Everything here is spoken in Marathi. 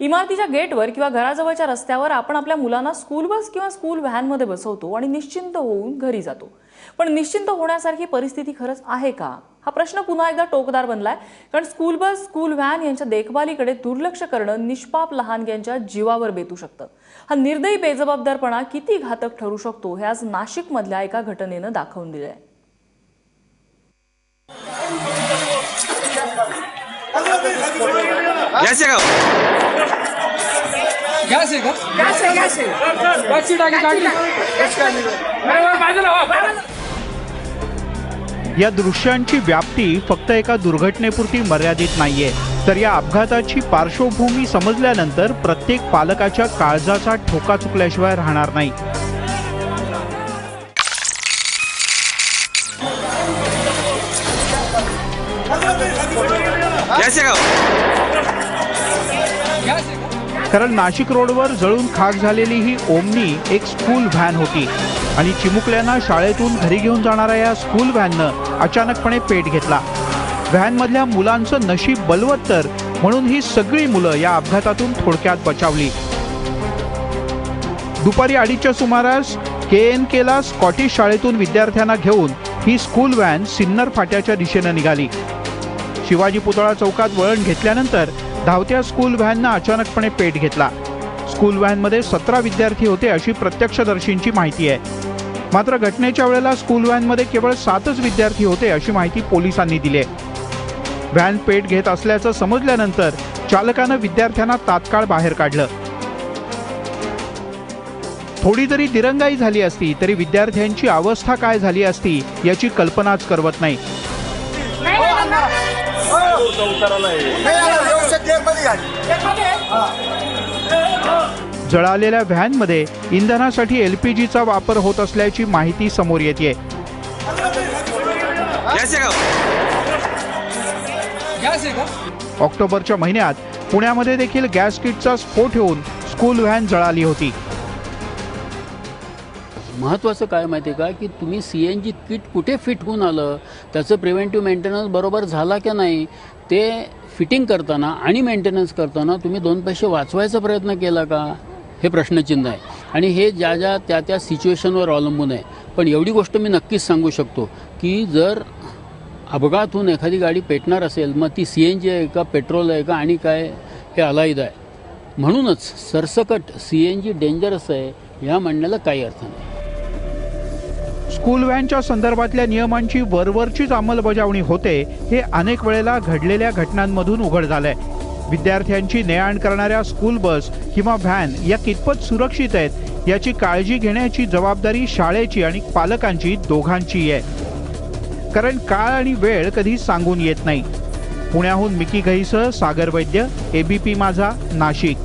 इमारतीच्या गेटवर किंवा घराजवळच्या रस्त्यावर आपण आपल्या मुलांना स्कूल बस किंवा स्कूल व्हॅनमध्ये बसवतो आणि निश्चिंत होऊन घरी जातो। पण निश्चिंत होण्यासारखी परिस्थिती खरंच आहे का, हा प्रश्न पुन्हा एकदा टोकदार बनलाय। कारण स्कूल बस स्कूल व्हॅन यांच्या देखभालीकडे दुर्लक्ष करणं निष्पाप लहानग्यांच्या जीवावर बेतू शकतं। हा निर्दयी बेजबाबदारपणा किती घातक ठरू शकतो हे आज नाशिक मधल्या एका घटनेनं दाखवून दिलंय। गॅस आहे का? गॅस आहे का? गॅस आहे, गॅस आहे। गॅसची टाकी काढली। या दृश्यांची व्याप्ती फक्त एका दुर्घटनेपुरती मर्यादित नाहीये, तर या अपघाताची पार्श्वभूमी समजल्यानंतर प्रत्येक पालकाच्या काळजाचा ठोका चुकल्याशिवाय राहणार नाही। गॅस आहे का? कारण नाशिक रोडवर जळून खाक झालेली ही ओमनी एक स्कूल व्हॅन होती आणि चिमुकल्यांना शाळेतून घरी घेऊन जाणाऱ्या या स्कूल व्हॅननं अचानकपणे पेट घेतला। व्हॅनमधल्या मुलांचं नशीब बलवत्तर म्हणून ही सगळी मुलं या अपघातातून थोडक्यात बचावली। दुपारी 2:30च्या सुमारास KNKला स्कॉटिश शाळेतून विद्यार्थ्यांना घेऊन ही स्कूल व्हॅन सिन्नर फाट्याच्या दिशेनं निघाली। शिवाजी पुतळा चौकात वळण घेतल्यानंतर धावत्या स्कूल व्हॅननं अचानकपणे पेट घेतला। स्कूल व्हॅनमध्ये 17 विद्यार्थी होते अशी प्रत्यक्षदर्शींची माहिती आहे। मात्र घटनेच्या वेळेला स्कूल व्हॅनमध्ये केवळ 7च विद्यार्थी होते अशी माहिती पोलिसांनी दिली आहे। व्हॅन पेट घेत असल्याचं समजल्यानंतर चालकानं विद्यार्थ्यांना तात्काळ बाहेर काढलं। थोडी जरी दिरंगाई झाली असती तरी विद्यार्थ्यांची अवस्था काय झाली असती याची कल्पनाच करवत नाही। जळालेल्या व्हॅनमध्ये इंधनासाठी LPGचा वापर होत असल्याची माहिती समोर येते। ऑक्टोबरच्या महिन्यात पुण्यामध्ये देखील गॅस किटचा स्फोट होऊन स्कूल व्हॅन जळाली होती। महत्त्वाचं काय माहिती आहे का की तुम्ही CNG किट कुठे फिट होऊन आलं, त्याचं प्रिव्हेंटिव्ह मेंटेनन्स बरोबर झाला की नाही, ते फिटिंग करताना आणि मेंटेनन्स करताना तुम्ही 2 पैसे वाचवायचा प्रयत्न केला का, हे प्रश्नचिन्ह आहे। आणि हे ज्या त्या सिच्युएशनवर अवलंबून आहे। पण एवढी गोष्ट मी नक्कीच सांगू शकतो की जर अपघात होऊन एखादी गाडी पेटणार असेल, मग ती CNG आहे का पेट्रोल आहे का आणि काय हे अलाईद आहे। म्हणूनच सरसकट CNG डेंजरस आहे या म्हणण्याला काही अर्थ नाही। स्कूल व्हॅनच्या संदर्भातल्या नियमांची वरवरचीच अंमलबजावणी होते हे अनेक वेळेला घडलेल्या घटनांमधून उघड झालंय। विद्यार्थ्यांची ने-आण करणाऱ्या स्कूल बस किंवा व्हॅन या कितपत सुरक्षित आहेत याची काळजी घेण्याची जबाबदारी शाळेची आणि पालकांची दोघांची आहे। कारण काळ आणि वेळ कधी सांगून येत नाही। पुण्याहून मिकी घईसह सागर वैद्य, ABP माझा, नाशिक।